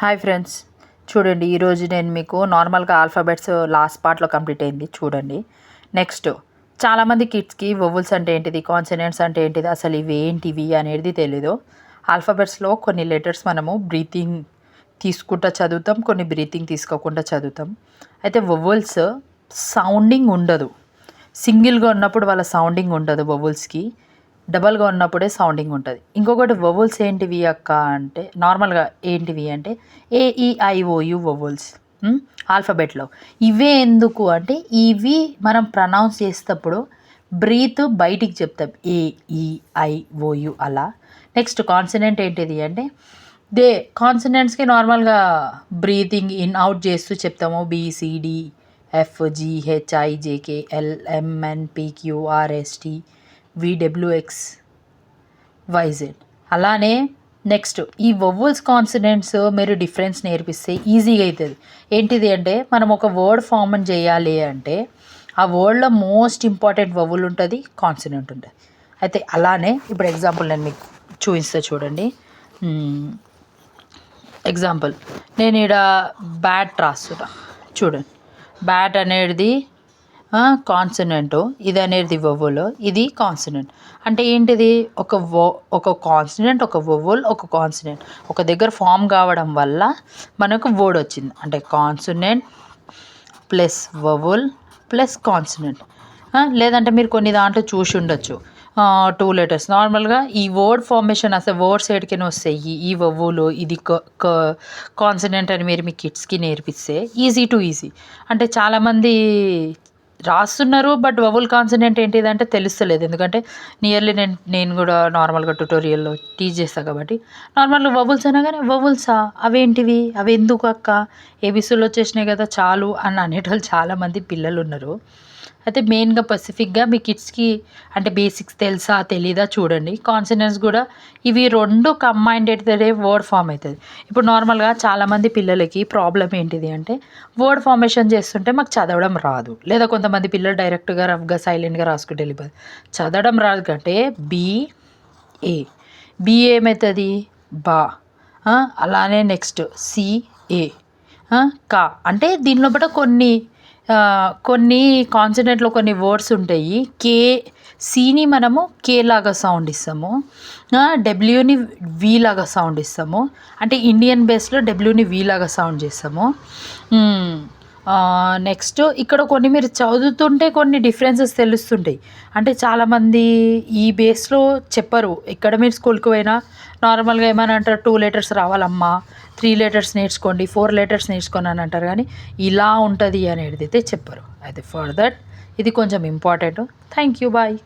Hi friends, చూడండి ఈరోజు నేను మీకు నార్మల్గా ఆల్ఫాబెట్స్ లాస్ట్ పార్ట్లో కంప్లీట్ అయింది చూడండి. నెక్స్ట్ చాలామంది కిడ్స్కి వొవెల్స్ అంటే ఏంటిది, కాన్సనెంట్స్ అంటే ఏంటిది, అసలు ఇవి ఏంటివి అనేది తెలీదు. ఆల్ఫాబెట్స్లో కొన్ని లెటర్స్ మనము బ్రీతింగ్ తీసుకుంటా చదువుతాం, కొన్ని బ్రీతింగ్ తీసుకోకుండా చదువుతాం. అయితే వొవెల్స్ సౌండింగ్ ఉండదు, సింగిల్గా ఉన్నప్పుడు వాళ్ళ సౌండింగ్ ఉండదు. వొవెల్స్కి డబల్గా ఉన్నప్పుడే సౌండింగ్ ఉంటుంది. ఇంకొకటి వొవెల్స్ ఏంటివి అక్క అంటే, నార్మల్గా ఏంటివి అంటే ఏఈఐఓయు వొవెల్స్ ఆల్ఫాబెట్లో. ఇవే ఎందుకు అంటే, ఇవి మనం ప్రనౌన్స్ చేసేటప్పుడు బ్రీత్ బయటికి చెప్తాం, ఏఈఐఓయు అలా. నెక్స్ట్ కాన్సనెంట్ ఏంటిది అంటే, కాన్సనెంట్స్కి నార్మల్గా బ్రీతింగ్ ఇన్ అవుట్ చేస్తూ చెప్తాము. B C D F G H I J K L M N P Q R S T V W X Y Z. అలానే నెక్స్ట్ ఈ వొవెల్స్ కాన్సనెంట్స్ మీరు డిఫరెన్స్ నేర్పిస్తే ఈజీగా అవుతుంది. ఏంటిది అంటే, మనం ఒక వర్డ్ ఫార్మ్ చేయాలి అంటే ఆ వర్డ్లో మోస్ట్ ఇంపార్టెంట్ వొవెల్ ఉంటుంది, కాన్సనెంట్ ఉంటుంది. అయితే అలానే ఇప్పుడు ఎగ్జాంపుల్ నేను మీకు చూపిస్తా చూడండి. ఎగ్జాంపుల్ నేను ఇక్కడ బ్యాట్ రాస్తున్నా చూడండి. బ్యాట్ అనేది కాన్సనెంట్, ఇది అనేది వొవెల్, ఇది కాన్సనెంట్. అంటే ఏంటిది, ఒక కాన్సనెంట్, ఒక వొవెల్, ఒక కాన్సనెంట్ ఒక దగ్గర ఫామ్ కావడం వల్ల మనకు వర్డ్ వచ్చింది. అంటే consonant plus vowel plus consonant. లేదంటే మీరు కొన్ని దాంట్లో చూసి ఉండొచ్చు, 2 లెటర్స్ నార్మల్గా ఈ వర్డ్ ఫార్మేషన్ అసలు వర్డ్స్ ఎడికైనా వస్తాయి. ఈ వొవెల్ ఇది కాన్సనెంట్ అని మీరు మీ కిడ్స్కి నేర్పిస్తే ఈజీ టు ఈజీ. అంటే చాలామంది రాస్తున్నారు, బట్ వొవెల్ కాన్సనెంట్ ఏంటిదంటే తెలుస్తలేదు. ఎందుకంటే నియర్లీ నేను కూడా నార్మల్గా ట్యుటోరియల్లో టీచ్ చేస్తాను కాబట్టి నార్మల్గా వొవెల్స్ అనగానే వొవెల్సా, అవేంటివి, అవి ఎందుకు అక్క, ఏబిసిలు వచ్చేసినాయి కదా చాలు అని అనేటోళ్ళు చాలామంది పిల్లలు ఉన్నారు. అయితే మెయిన్గా పసిఫిక్గా మీ కిడ్స్కి అంటే బేసిక్స్ తెలుసా తెలీదా చూడండి. కాన్సనెంట్స్ కూడా ఇవి 2 కంబైన్డ్ అయితే వర్డ్ ఫామ్ అవుతుంది. ఇప్పుడు నార్మల్గా చాలామంది పిల్లలకి ప్రాబ్లం ఏంటిది అంటే, వర్డ్ ఫార్మేషన్ చేస్తుంటే మాకు చదవడం రాదు, లేదా కొంతమంది పిల్లలు డైరెక్ట్గా రఫ్గా సైలెంట్గా రాసుకుంటే వెళ్ళిపోదు. చదవడం రాదు కంటే బి ఏమవుతుంది, బా. అలానే నెక్స్ట్ సిఏ కా. అంటే దీనిలో బట్ కొన్ని కాన్సనెంట్లో కొన్ని వర్డ్స్ ఉంటాయి. సిని మనము కే లాగా సౌండ్ ఇస్తాము, డబ్ల్యూని వి లాగా సౌండ్ ఇస్తాము. అంటే ఇండియన్ బేస్లో డబ్ల్యూని వి లాగా సౌండ్ చేస్తాము. నెక్స్ట్ ఇక్కడ కొన్ని మీరు చదువుతుంటే కొన్ని డిఫరెన్సెస్ తెలుస్తుంటాయి. అంటే చాలామంది ఈ బేస్లో చెప్పరు. ఇక్కడ మీరు స్కూల్కి పోయినా నార్మల్గా ఏమైనా అంటారు, 2 లెటర్స్ రావాలమ్మా, 3 లెటర్స్ నేర్చుకోండి, 4 లెటర్స్ నేర్చుకోండి అని అంటారు. కానీ ఇలా ఉంటుంది అనేది అయితే చెప్పరు. అయితే ఫర్ దట్ ఇది కొంచెం ఇంపార్టెంట్. Thank you, bye.